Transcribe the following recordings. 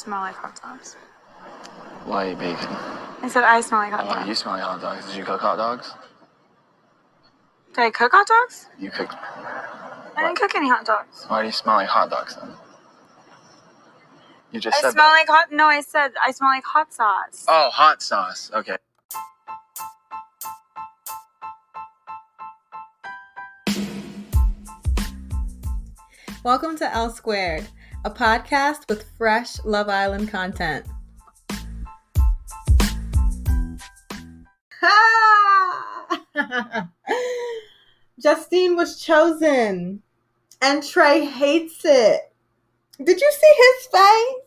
smell like hot dogs. Why bacon? I said I smell like hot dogs. Oh, you smell like hot dogs. Did you cook hot dogs? Did I cook hot dogs? You cooked. I didn't cook any hot dogs. Why do you smell like hot dogs then? You just I said smell that. like hot. No, I said I smell like hot sauce. Oh, hot sauce. Okay. Welcome to L Squared, a podcast with fresh Love Island content. Justine was chosen, and Trey hates it. Did you see his face?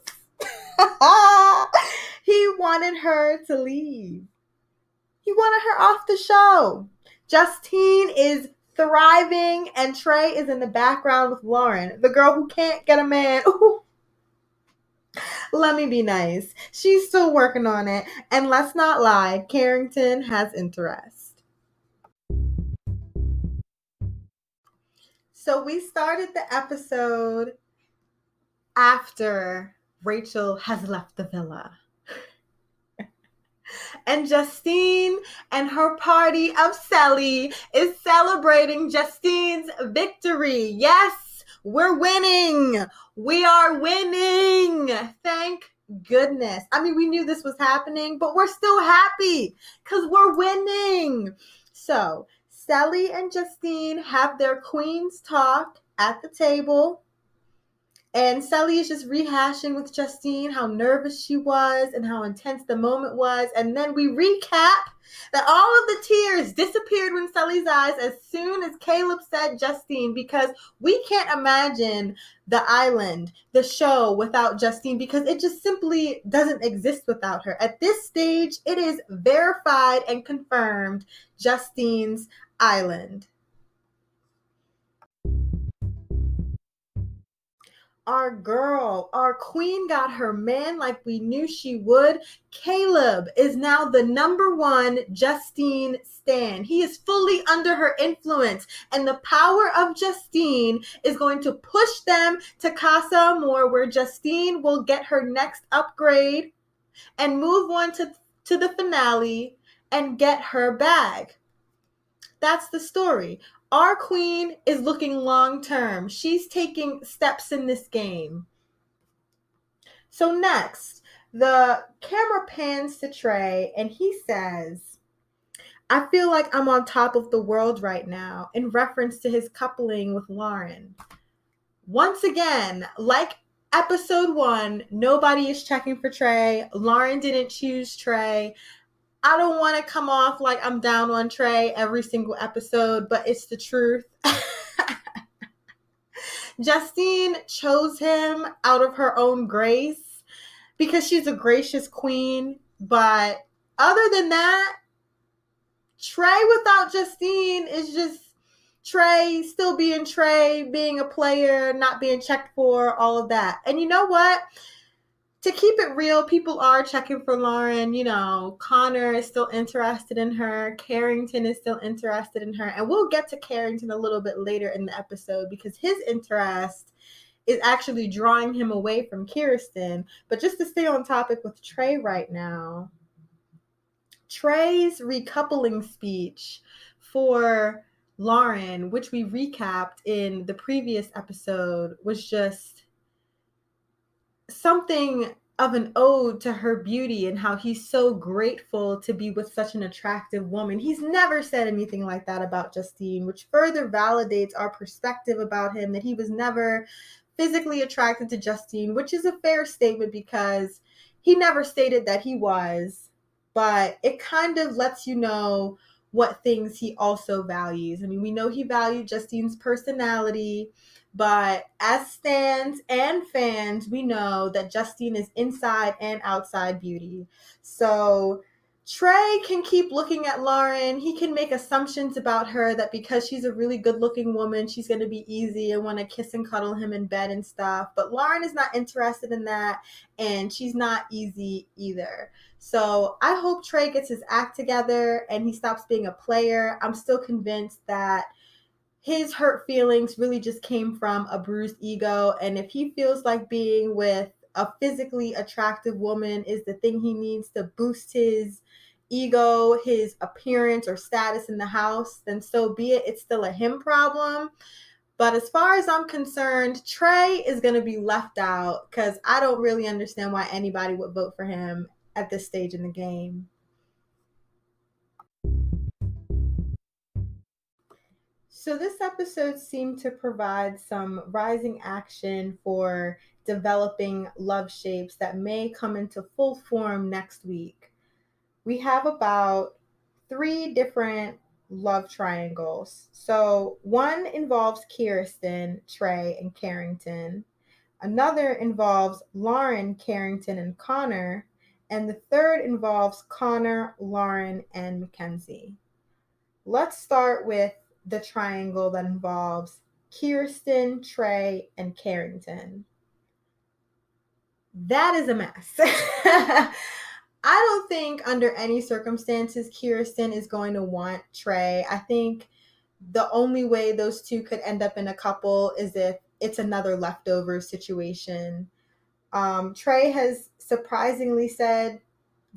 He wanted her to leave. He wanted her off the show. Justine is thriving, and Trey is in the background with Lauren, the girl who can't get a man. Ooh. Let me be nice. She's still working on it. And let's not lie, Carrington has interest. So we started the episode after Rachel has left the villa. And Justine and her party of Jely is celebrating Justine's victory. Yes, we're winning. We are winning. Thank goodness. I mean, we knew this was happening, but we're still happy because we're winning. So Jely and Justine have their queen's talk at the table. And Jely is just rehashing with Justine how nervous she was and how intense the moment was. And then we recap that all of the tears disappeared from Jely's eyes as soon as Caleb said Justine, because we can't imagine the island, the show, without Justine, because it just simply doesn't exist without her. At this stage, it is verified and confirmed Justine's island. Our girl, our queen got her man like we knew she would. Caleb is now the number one Justine stan. He is fully under her influence, and the power of Justine is going to push them to Casa Amor, where Justine will get her next upgrade and move on to the finale and get her bag. That's the story. Our queen is looking long-term. She's taking steps in this game. So next, the camera pans to Trey, and he says, I feel like I'm on top of the world right now, in reference to his coupling with Lauren. Once again, like episode 1, nobody is checking for Trey. Lauren didn't choose Trey. I don't want to come off like I'm down on Trey every single episode, but it's the truth. Justine chose him out of her own grace because she's a gracious queen. But other than that, Trey without Justine is just Trey still being Trey, being a player, not being checked for, all of that. And you know what? To keep it real, people are checking for Lauren. You know, Connor is still interested in her. Carrington is still interested in her. And we'll get to Carrington a little bit later in the episode because his interest is actually drawing him away from Kirsten. But just to stay on topic with Trey right now, Trey's recoupling speech for Lauren, which we recapped in the previous episode, was just something of an ode to her beauty and how he's so grateful to be with such an attractive woman. He's never said anything like that about Justine, which further validates our perspective about him, that he was never physically attracted to Justine, which is a fair statement because he never stated that he was, but it kind of lets you know what things he also values. I mean, we know he valued Justine's personality, but as stans and fans, we know that Justine is inside and outside beauty. So Trey can keep looking at Lauren. He can make assumptions about her that because she's a really good-looking woman, she's going to be easy and want to kiss and cuddle him in bed and stuff. But Lauren is not interested in that, and she's not easy either. So I hope Trey gets his act together and he stops being a player. I'm still convinced that his hurt feelings really just came from a bruised ego. And if he feels like being with a physically attractive woman is the thing he needs to boost his ego, his appearance or status in the house, then so be it. It's still a him problem. But as far as I'm concerned, Trey is going to be left out because I don't really understand why anybody would vote for him at this stage in the game. So this episode seemed to provide some rising action for developing love shapes that may come into full form next week. We have about 3 different love triangles. So one involves Kirsten, Trey, and Carrington. Another involves Lauren, Carrington, and Connor. And the third involves Connor, Lauren, and Mackenzie. Let's start with the triangle that involves Kirsten, Trey, and Carrington. That is a mess. I don't think under any circumstances Kirsten is going to want Trey. I think the only way those two could end up in a couple is if it's another leftover situation. Trey has surprisingly said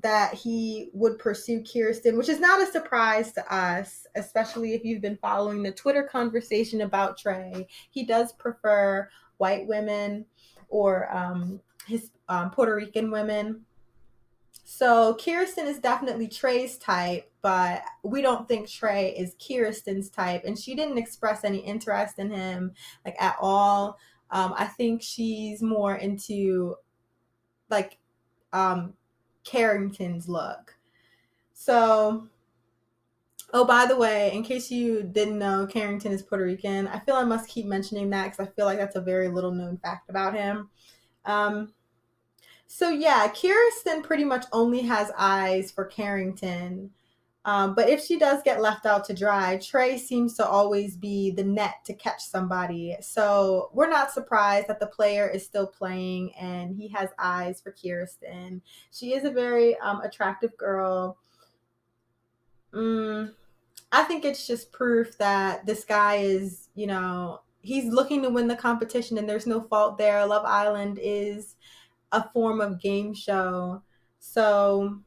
that he would pursue Kirsten, which is not a surprise to us, especially if you've been following the Twitter conversation about Trey. He does prefer white women or his Puerto Rican women. So Kirsten is definitely Trey's type, but we don't think Trey is Kirsten's type, and she didn't express any interest in him like at all. I think she's more into like Carrington's look. So, oh, by the way, in case you didn't know, Carrington is Puerto Rican. I feel I must keep mentioning that because I feel like that's a very little known fact about him. So yeah, Kirsten pretty much only has eyes for Carrington. But if she does get left out to dry, Trey seems to always be the net to catch somebody. So we're not surprised that the player is still playing and he has eyes for Kirsten. She is a very attractive girl. I think it's just proof that this guy is, he's looking to win the competition and there's no fault there. Love Island is a form of game show. So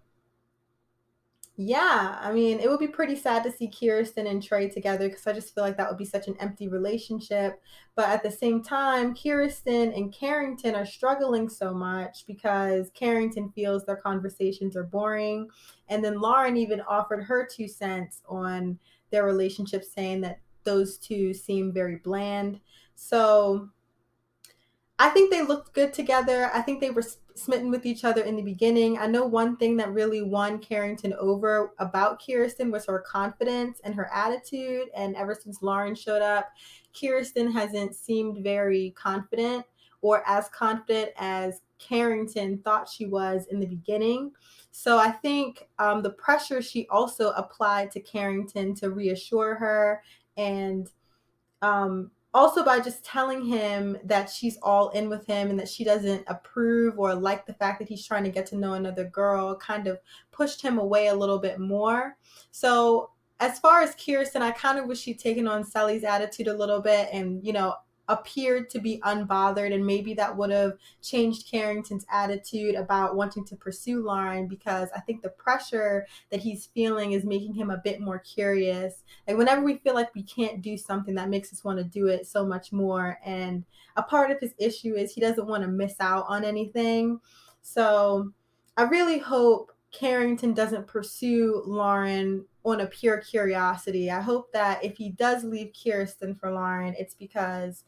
yeah, I mean, it would be pretty sad to see Kirsten and Trey together because I just feel like that would be such an empty relationship. But at the same time, Kirsten and Carrington are struggling so much because Carrington feels their conversations are boring. And then Lauren even offered her 2 cents on their relationship, saying that those two seem very bland. So I think they looked good together. I think they were smitten with each other in the beginning. I know one thing that really won Carrington over about Kirsten was her confidence and her attitude. And ever since Lauren showed up, Kirsten hasn't seemed very confident or as confident as Carrington thought she was in the beginning. So I think the pressure she also applied to Carrington to reassure her and also by just telling him that she's all in with him and that she doesn't approve or like the fact that he's trying to get to know another girl kind of pushed him away a little bit more. So as far as Kirsten, I kind of wish she'd taken on Sally's attitude a little bit and, appeared to be unbothered, and maybe that would have changed Carrington's attitude about wanting to pursue Lauren, because I think the pressure that he's feeling is making him a bit more curious. Like whenever we feel like we can't do something, that makes us want to do it so much more. And a part of his issue is he doesn't want to miss out on anything. So I really hope Carrington doesn't pursue Lauren on a pure curiosity. I hope that if he does leave Kirsten for Lauren, it's because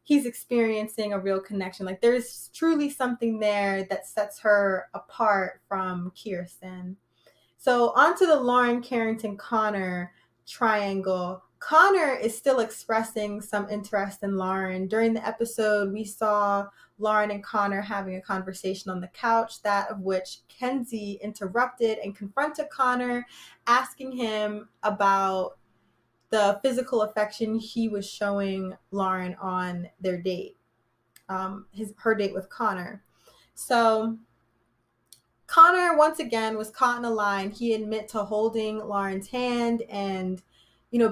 he's experiencing a real connection. Like there's truly something there that sets her apart from Kirsten. So on to the Lauren, Carrington, Connor triangle. Connor is still expressing some interest in Lauren. During the episode, we saw Lauren and Connor having a conversation on the couch, that of which Kenzie interrupted and confronted Connor, asking him about the physical affection he was showing Lauren on their date, her date with Connor. So Connor, once again, was caught in a lie. He admitted to holding Lauren's hand and,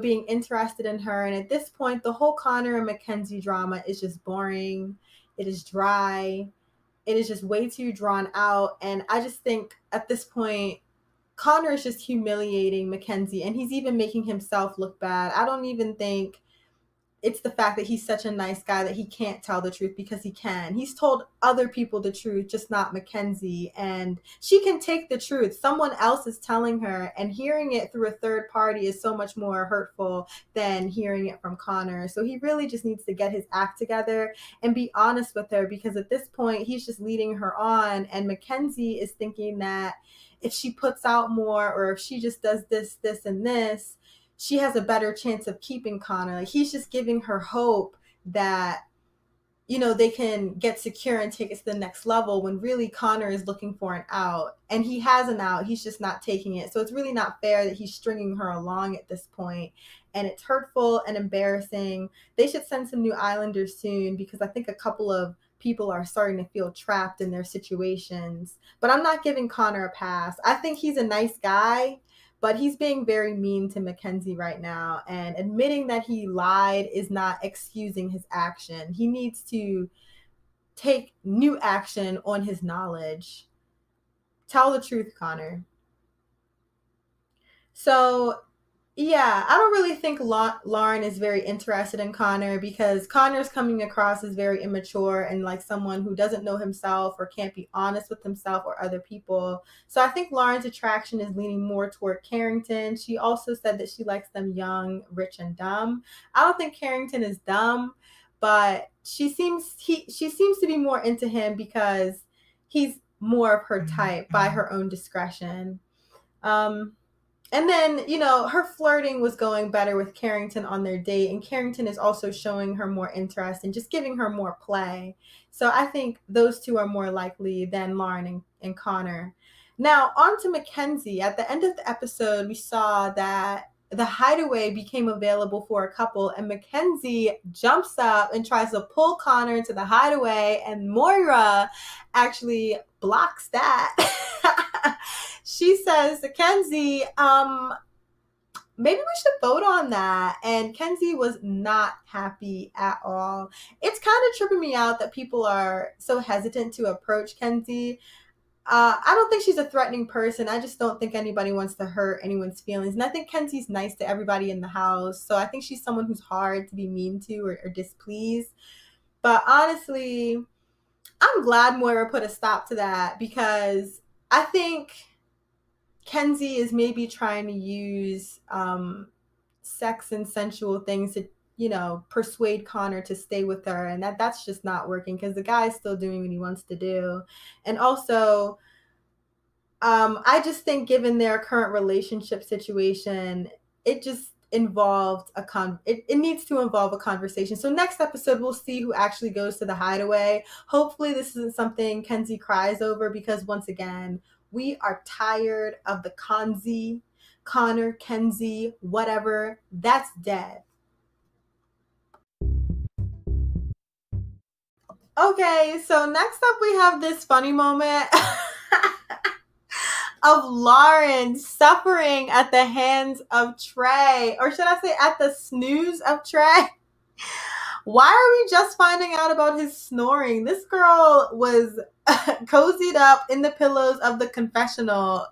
being interested in her. And at this point, the whole Connor and Mackenzie drama is just boring. It is dry. it is just way too drawn out. And I just think at this point, Connor is just humiliating Mackenzie, and he's even making himself look bad. I don't even think it's the fact that he's such a nice guy that he can't tell the truth, because he can. He's told other people the truth, just not Mackenzie. And she can take the truth. Someone else is telling her, and hearing it through a third party is so much more hurtful than hearing it from Connor. So he really just needs to get his act together and be honest with her, because at this point, he's just leading her on. And Mackenzie is thinking that if she puts out more, or if she just does this, this, and this, she has a better chance of keeping Connor. Like, he's just giving her hope that, you know, they can get secure and take it to the next level, when really Connor is looking for an out, and he has an out. He's just not taking it. So it's really not fair that he's stringing her along at this point. And it's hurtful and embarrassing. They should send some new Islanders soon, because I think a couple of people are starting to feel trapped in their situations. But I'm not giving Connor a pass. I think he's a nice guy, but he's being very mean to Mackenzie right now, and admitting that he lied is not excusing his action. He needs to take new action on his knowledge. Tell the truth, Connor. So, yeah, I don't really think Lauren is very interested in Connor, because Connor's coming across as very immature and like someone who doesn't know himself or can't be honest with himself or other people. So I think Lauren's attraction is leaning more toward Carrington. She also said that she likes them young, rich, and dumb. I don't think Carrington is dumb, but she seems to be more into him because he's more of her type by her own discretion. And then, you know, her flirting was going better with Carrington on their date, and Carrington is also showing her more interest and just giving her more play. So I think those two are more likely than Lauren and Connor. Now, on to Mackenzie. At the end of the episode, we saw that the hideaway became available for a couple, and Mackenzie jumps up and tries to pull Connor into the hideaway, and Moira actually blocks that. She says to Kenzie, maybe we should vote on that. And Kenzie was not happy at all. It's kind of tripping me out that people are so hesitant to approach Kenzie. I don't think she's a threatening person. I just don't think anybody wants to hurt anyone's feelings. And I think Kenzie's nice to everybody in the house. So I think she's someone who's hard to be mean to or displeased. But honestly, I'm glad Moira put a stop to that, because I think Kenzie is maybe trying to use sex and sensual things to, you know, persuade Connor to stay with her, and that's just not working, because the guy's still doing what he wants to do. And also, I just think given their current relationship situation, it just involved it needs to involve a conversation. So next episode, we'll see who actually goes to the hideaway. Hopefully this isn't something Kenzie cries over, because once again, we are tired of the Connor, Kenzie, whatever. That's dead. Okay, so next up we have this funny moment of Lauren suffering at the hands of Trey, or should I say at the snooze of Trey. Why are we just finding out about his snoring? This girl was cozied up in the pillows of the confessional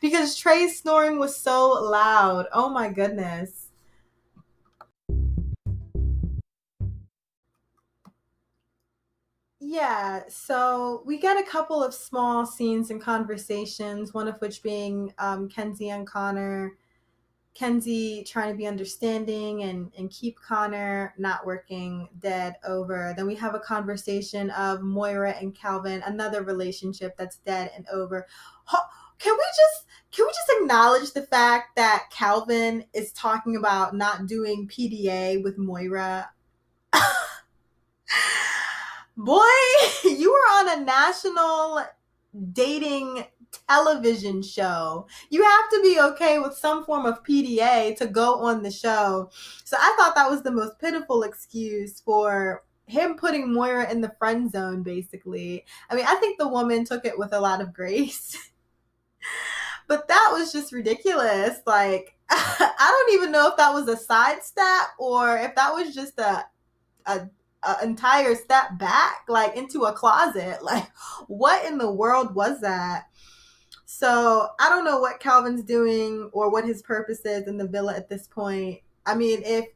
because Trey's snoring was so loud. Oh my goodness. Yeah, so we get a couple of small scenes and conversations, one of which being Kenzie and Connor. Kenzie trying to be understanding and keep Connor, not working, dead, over. Then we have a conversation of Moira and Calvin, another relationship that's dead and over. Can we just acknowledge the fact that Calvin is talking about not doing PDA with Moira? Boy, you were on a national dating television show. You have to be okay with some form of PDA to go on the show. So I thought that was the most pitiful excuse for him putting Moira in the friend zone, basically. I mean, I think the woman took it with a lot of grace. But that was just ridiculous. Like, I don't even know if that was a sidestep or if that was just a an entire step back, like into a closet. Like, what in the world was that? So I don't know what Calvin's doing or what his purpose is in the villa at this point. I mean, if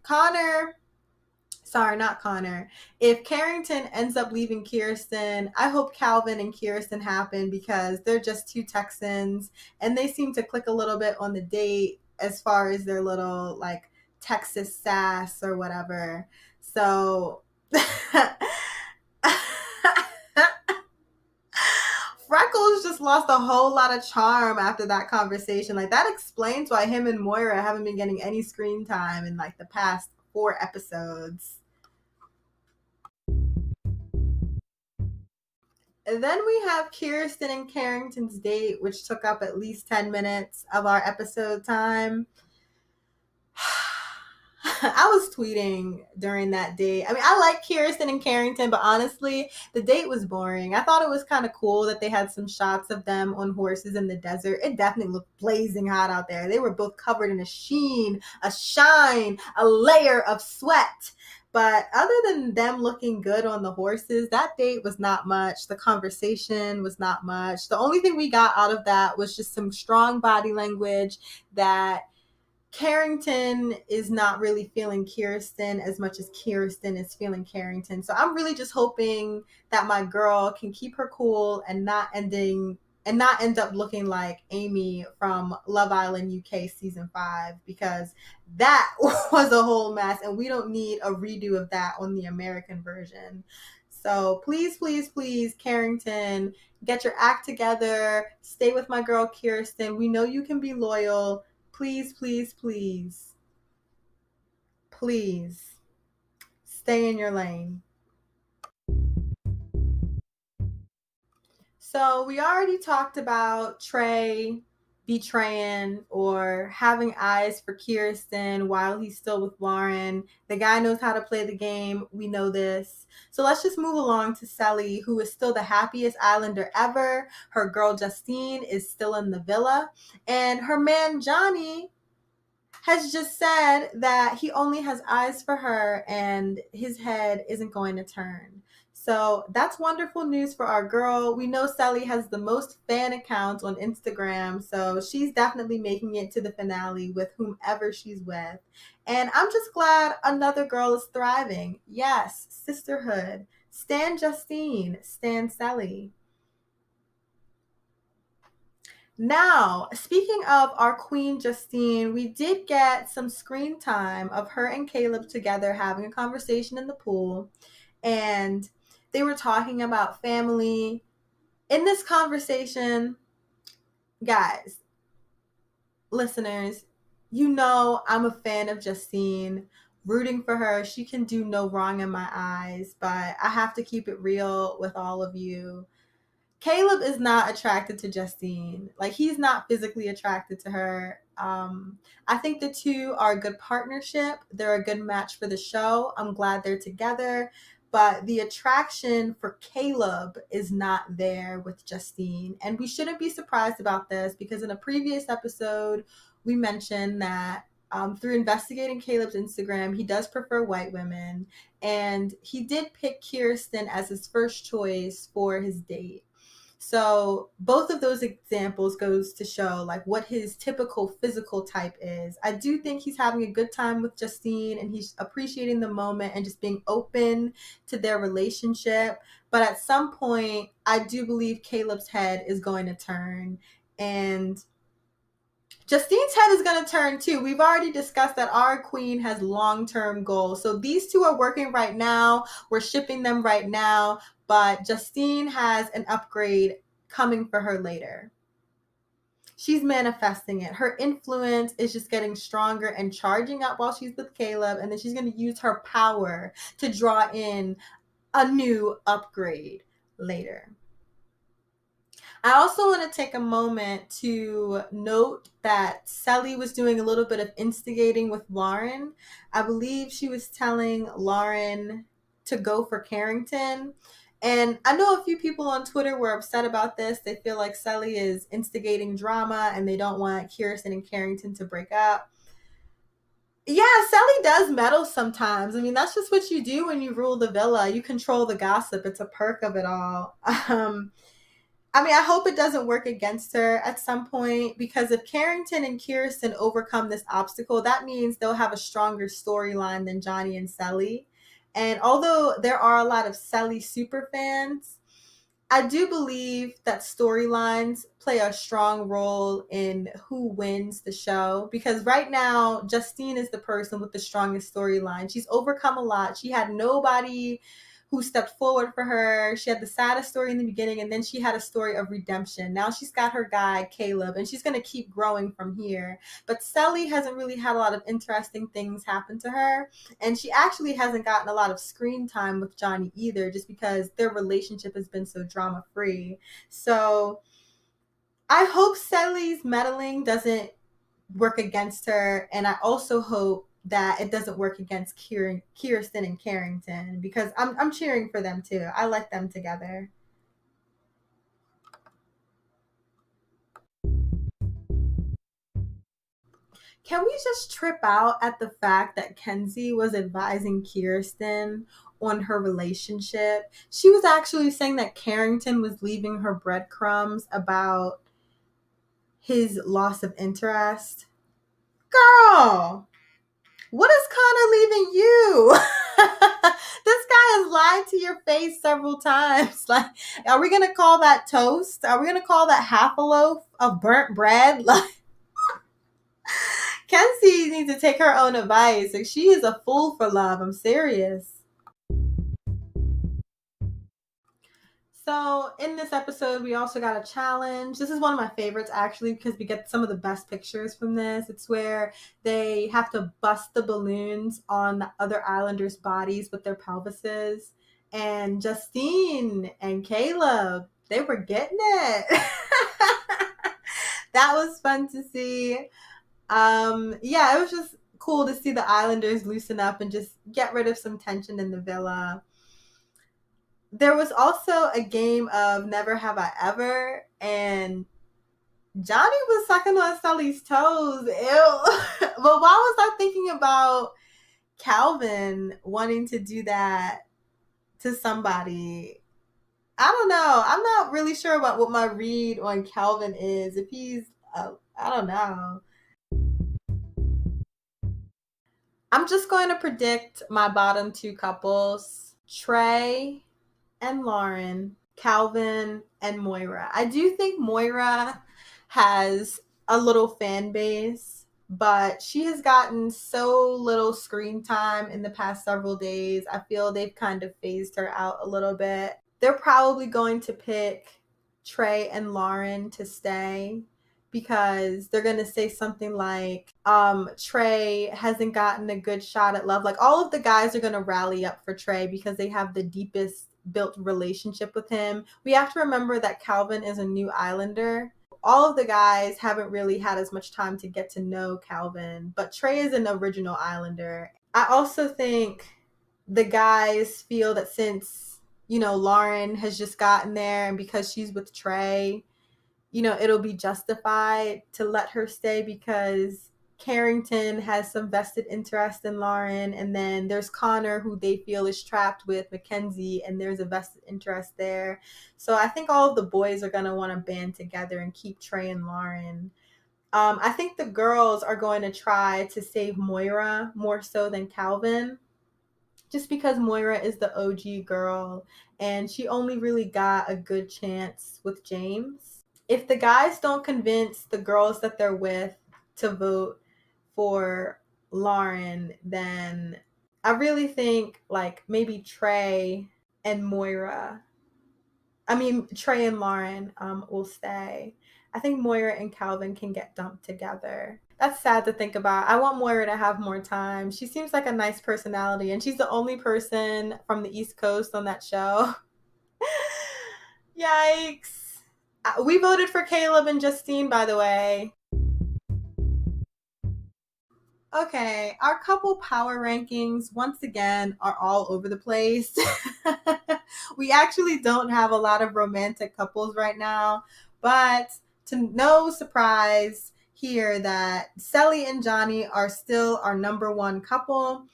Carrington ends up leaving Kirsten, I hope Calvin and Kirsten happen because they're just two Texans and they seem to click a little bit on the date as far as their little like Texas sass or whatever. So Freckles just lost a whole lot of charm after that conversation. Like, that explains why him and Moira haven't been getting any screen time in like the past 4 episodes. And then we have Kirsten and Carrington's date, which took up at least 10 minutes of our episode time. I was tweeting during that date. I mean, I like Kirsten and Carrington, but honestly, the date was boring. I thought it was kind of cool that they had some shots of them on horses in the desert. It definitely looked blazing hot out there. They were both covered in a sheen, a shine, a layer of sweat. But other than them looking good on the horses, that date was not much. The conversation was not much. The only thing we got out of that was just some strong body language that Carrington is not really feeling Kirsten as much as Kirsten is feeling Carrington. So I'm really just hoping that my girl can keep her cool and not end up looking like Amy from Love Island UK season 5, because that was a whole mess and we don't need a redo of that on the American version. So please, please, please, Carrington, get your act together. Stay with my girl Kirsten. We know you can be loyal. Please, please, please, please stay in your lane. So we already talked about Trey betraying or having eyes for Kirsten while he's still with Lauren. The guy knows how to play the game. We know this. So let's just move along to Jely, who is still the happiest islander ever. Her girl Justine is still in the villa. And her man Johnny has just said that he only has eyes for her and his head isn't going to turn. So that's wonderful news for our girl. We know Jely has the most fan accounts on Instagram, so she's definitely making it to the finale with whomever she's with. And I'm just glad another girl is thriving. Yes, sisterhood. Stan Justine, stan Jely. Now, speaking of our queen Justine, we did get some screen time of her and Caleb together having a conversation in the pool, and they were talking about family. In this conversation, guys, listeners, you know I'm a fan of Justine, rooting for her. She can do no wrong in my eyes, but I have to keep it real with all of you. Caleb is not attracted to Justine. Like, he's not physically attracted to her. I think the two are a good partnership. They're a good match for the show. I'm glad they're together. But the attraction for Caleb is not there with Justine. And we shouldn't be surprised about this because in a previous episode, we mentioned that through investigating Caleb's Instagram, he does prefer white women. And he did pick Kirsten as his first choice for his date. So both of those examples goes to show like what his typical physical type is. I do think he's having a good time with Justine and he's appreciating the moment and just being open to their relationship. But at some point, I do believe Caleb's head is going to turn and Justine's head is going to turn too. We've already discussed that our queen has long-term goals. So these two are working right now. We're shipping them right now. But Justine has an upgrade coming for her later. She's manifesting it. Her influence is just getting stronger and charging up while she's with Caleb. And then she's going to use her power to draw in a new upgrade later. I also want to take a moment to note that Jely was doing a little bit of instigating with Lauren. I believe she was telling Lauren to go for Carrington. And I know a few people on Twitter were upset about this. They feel like Jely is instigating drama and they don't want Kirsten and Carrington to break up. Yeah, Sally does meddle sometimes. I mean, that's just what you do when you rule the villa. You control the gossip. It's a perk of it all. I mean, I hope it doesn't work against her at some point because if Carrington and Kirsten overcome this obstacle, that means they'll have a stronger storyline than Johnny and Sally. And although there are a lot of Sally super fans, I do believe that storylines play a strong role in who wins the show because right now Justine is the person with the strongest storyline. She's overcome a lot. She had nobody who stepped forward for her. She had the saddest story in the beginning and then she had a story of redemption. Now she's got her guy Caleb and she's going to keep growing from here. But Sally hasn't really had a lot of interesting things happen to her. And she actually hasn't gotten a lot of screen time with Johnny either, just because their relationship has been so drama free. So I hope Sally's meddling doesn't work against her. And I also hope that it doesn't work against Kirsten and Carrington because I'm cheering for them too. I like them together. Can we just trip out at the fact that Kenzie was advising Kirsten on her relationship? She was actually saying that Carrington was leaving her breadcrumbs about his loss of interest. Girl, what is Connor leaving you? This guy has lied to your face several times. Like, are we gonna call that toast? Are we gonna call that half a loaf of burnt bread? Like, Kenzie needs to take her own advice. Like, she is a fool for love. I'm serious. So in this episode, we also got a challenge. This is one of my favorites actually because we get some of the best pictures from this. It's where they have to bust the balloons on the other islanders' bodies with their pelvises. And Justine and Caleb, they were getting it. That was fun to see. Yeah, it was just cool to see the Islanders loosen up and just get rid of some tension in the villa. There was also a game of Never Have I Ever, and Johnny was sucking on Sully's toes. Ew. But why was I thinking about Calvin wanting to do that to somebody? I don't know. I'm not really sure about what my read on Calvin is. If he's, I don't know. I'm just going to predict my bottom two couples, Trey and Lauren, Calvin and Moira. I do think Moira has a little fan base, but she has gotten so little screen time in the past several days. I feel they've kind of phased her out a little bit. They're probably going to pick Trey and Lauren to stay because they're going to say something like Trey hasn't gotten a good shot at love. Like, all of the guys are going to rally up for Trey because they have the deepest built relationship with him. We have to remember that Calvin is a new Islander. All of the guys haven't really had as much time to get to know Calvin, but Trey is an original Islander. I also think the guys feel that since, Lauren has just gotten there and because she's with Trey, it'll be justified to let her stay because Carrington has some vested interest in Lauren. And then there's Connor, who they feel is trapped with Mackenzie, and there's a vested interest there. So I think all of the boys are going to want to band together and keep Trey and Lauren. I think the girls are going to try to save Moira more so than Calvin, just because Moira is the OG girl and she only really got a good chance with James. If the guys don't convince the girls that they're with to vote for Lauren, then I really think like maybe Trey and Lauren will stay. I think Moira and Calvin can get dumped together. That's sad to think about. I want Moira to have more time. She seems like a nice personality, and she's the only person from the East Coast on that show. Yikes. We voted for Caleb and Justine, by the way. Okay, our couple power rankings, once again, are all over the place. We actually don't have a lot of romantic couples right now, but to no surprise, here that Jely and Johnny are still our number one couple.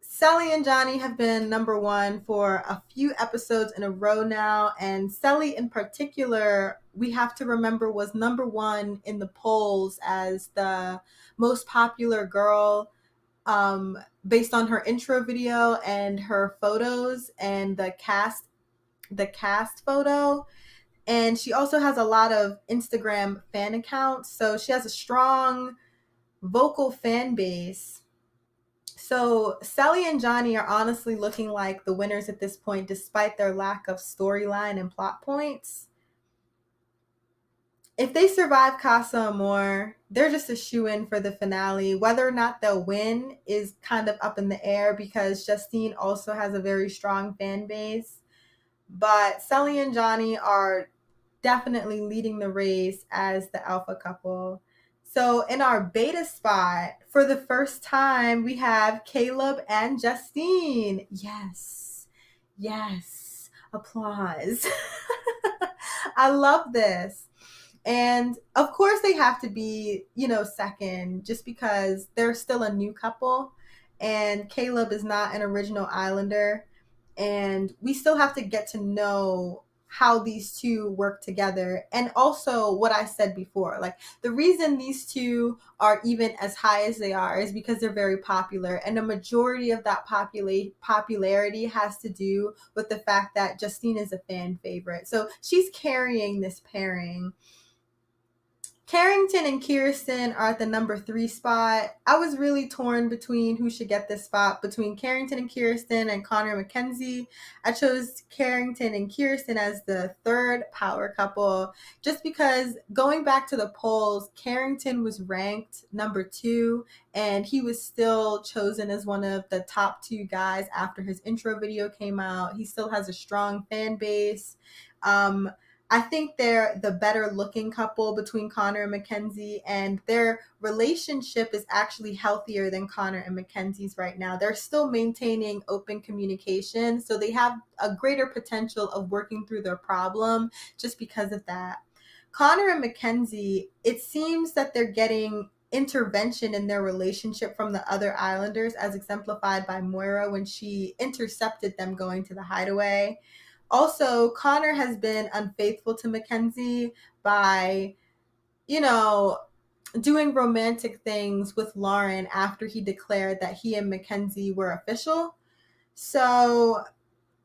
Jely and Johnny have been number one for a few episodes in a row now, and Jely in particular, we have to remember, was number one in the polls as the most popular girl, based on her intro video and her photos and the cast photo. And she also has a lot of Instagram fan accounts, so she has a strong vocal fan base. So Jely and Johnny are honestly looking like the winners at this point, despite their lack of storyline and plot points. If they survive Casa Amor, they're just a shoo-in for the finale. Whether or not they'll win is kind of up in the air because Justine also has a very strong fan base. But Jely and Johnny are definitely leading the race as the alpha couple. So in our beta spot, for the first time, we have Caleb and Justine. Yes. Applause. I love this. And of course they have to be, second, just because they're still a new couple and Caleb is not an original Islander. And we still have to get to know how these two work together. And also what I said before, like the reason these two are even as high as they are is because they're very popular. And the majority of that popularity has to do with the fact that Justine is a fan favorite. So she's carrying this pairing. Carrington and Kirsten are at the number 3 spot. I was really torn between who should get this spot, between Carrington and Kirsten and Connor and Mackenzie. I chose Carrington and Kirsten as the third power couple, just because going back to the polls, Carrington was ranked number 2, and he was still chosen as one of the top 2 guys after his intro video came out. He still has a strong fan base. I think they're the better looking couple between Connor and Mackenzie, and their relationship is actually healthier than Connor and Mackenzie's right now. They're still maintaining open communication, so they have a greater potential of working through their problem just because of that. Connor and Mackenzie, it seems that they're getting intervention in their relationship from the other Islanders, as exemplified by Moira when she intercepted them going to the hideaway. Also, Connor has been unfaithful to Mackenzie by, doing romantic things with Lauren after he declared that he and Mackenzie were official. So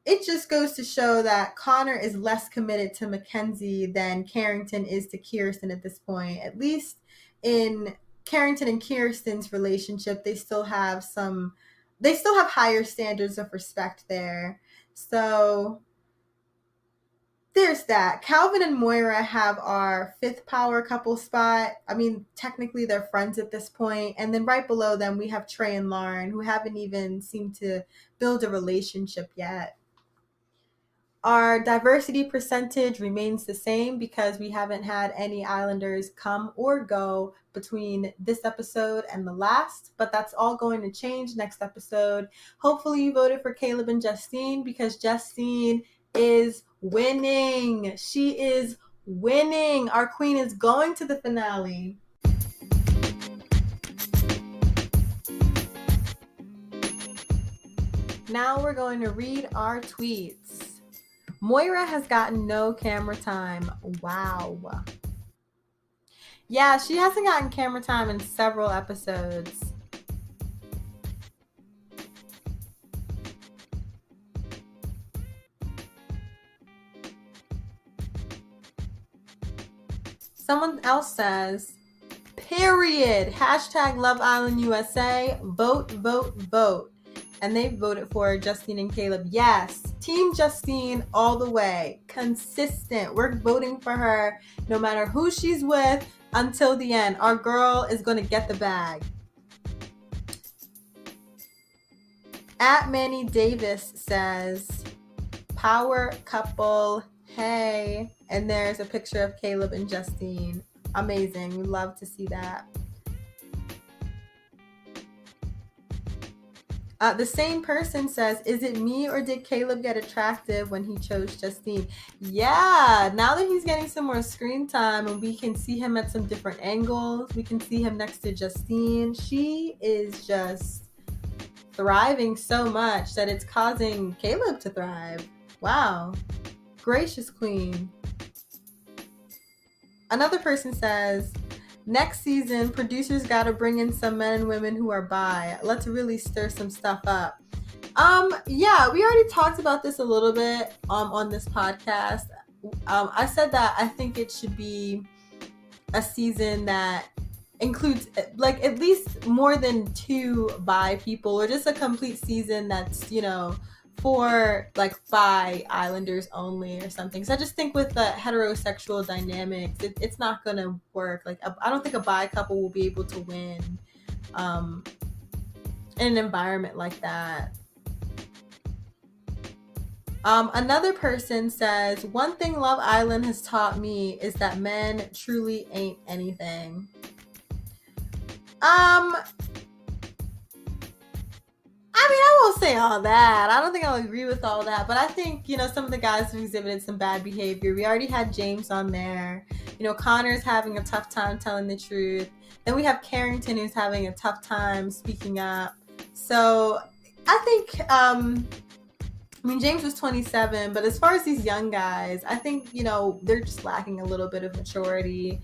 it just goes to show that Connor is less committed to Mackenzie than Carrington is to Kirsten at this point. At least in Carrington and Kirsten's relationship, they still have higher standards of respect there. So there's that. Calvin and Moira have our 5th power couple spot. I mean, technically they're friends at this point. And then right below them, we have Trey and Lauren, who haven't even seemed to build a relationship yet. Our diversity percentage remains the same because we haven't had any Islanders come or go between this episode and the last, but that's all going to change next episode. Hopefully you voted for Caleb and Justine because Justine is winning. She is winning. Our queen is going to the finale. Now we're going to read our tweets. Moira has gotten no camera time. Wow. Yeah, she hasn't gotten camera time in several episodes. Someone else says, period. Hashtag Love Island USA. Vote, vote, vote. And they voted for Justine and Caleb. Yes. Team Justine all the way. Consistent. We're voting for her no matter who she's with until the end. Our girl is going to get the bag. At Manny Davis says, power couple. Hey. And there's a picture of Caleb and Justine. Amazing. We love to see that. The same person says, is it me or did Caleb get attractive when he chose Justine? Yeah, now that he's getting some more screen time and we can see him at some different angles, we can see him next to Justine. She is just thriving so much that it's causing Caleb to thrive. Wow. Gracious queen. Another person says, next season, producers got to bring in some men and women who are bi. Let's really stir some stuff up. Yeah, we already talked about this a little bit on this podcast. I said that I think it should be a season that includes like at least more than 2 bi people, or just a complete season that's, for like bi islanders only or something. So I just think with the heterosexual dynamics, it's not gonna work. Like I don't think a bi couple will be able to win in an environment like that. Another person says, one thing Love Island has taught me is that men truly ain't anything. I won't say all that. I don't think I'll agree with all that, but I think, some of the guys have exhibited some bad behavior. We already had James on there. Connor's having a tough time telling the truth. Then we have Carrington, who's having a tough time speaking up. So I think, James was 27, but as far as these young guys, I think, they're just lacking a little bit of maturity.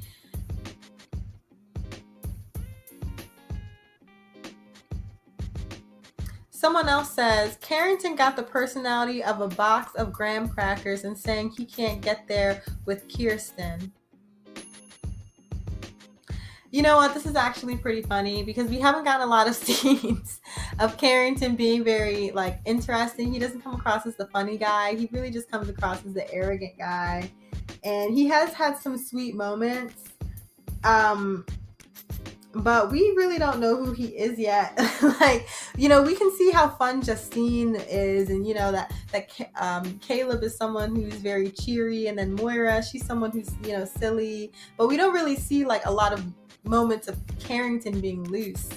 Someone else says, Carrington got the personality of a box of graham crackers and saying he can't get there with Kirsten. You know what? This is actually pretty funny because we haven't gotten a lot of scenes of Carrington being very, interesting. He doesn't come across as the funny guy. He really just comes across as the arrogant guy. And he has had some sweet moments. But we really don't know who he is yet. We can see how fun Justine is, and that Caleb is someone who's very cheery, and then Moira, she's someone who's silly. But we don't really see a lot of moments of Carrington being loose.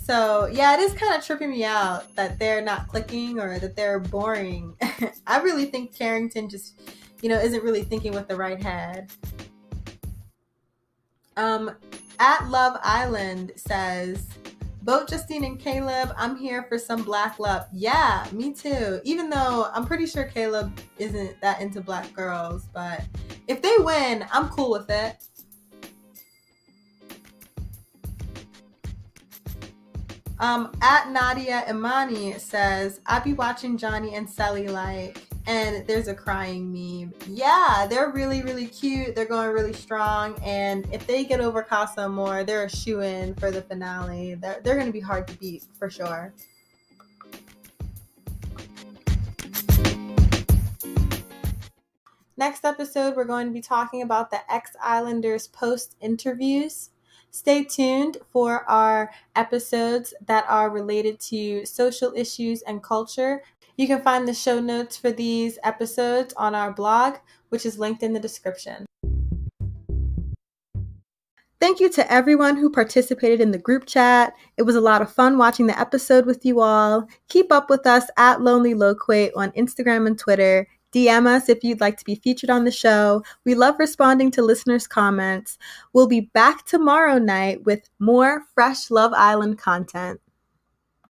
So yeah, it is kind of tripping me out that they're not clicking or that they're boring. I really think Carrington just isn't really thinking with the right head. At Love Island says, vote Justine and Caleb. I'm here for some black love. Yeah, me too. Even though I'm pretty sure Caleb isn't that into black girls, but if they win, I'm cool with it. At Nadia Imani says, I be watching Johnny and Sally and there's a crying meme. Yeah, they're really, really cute. They're going really strong. And if they get over Casa Amor, they're a shoo-in for the finale. They're going to be hard to beat for sure. Next episode, we're going to be talking about the ex-Islanders post-interviews. Stay tuned for our episodes that are related to social issues and culture. You can find the show notes for these episodes on our blog, which is linked in the description. Thank you to everyone who participated in the group chat. It was a lot of fun watching the episode with you all. Keep up with us at Lonely Loquate on Instagram and Twitter. DM us if you'd like to be featured on the show. We love responding to listeners' comments. We'll be back tomorrow night with more fresh Love Island content.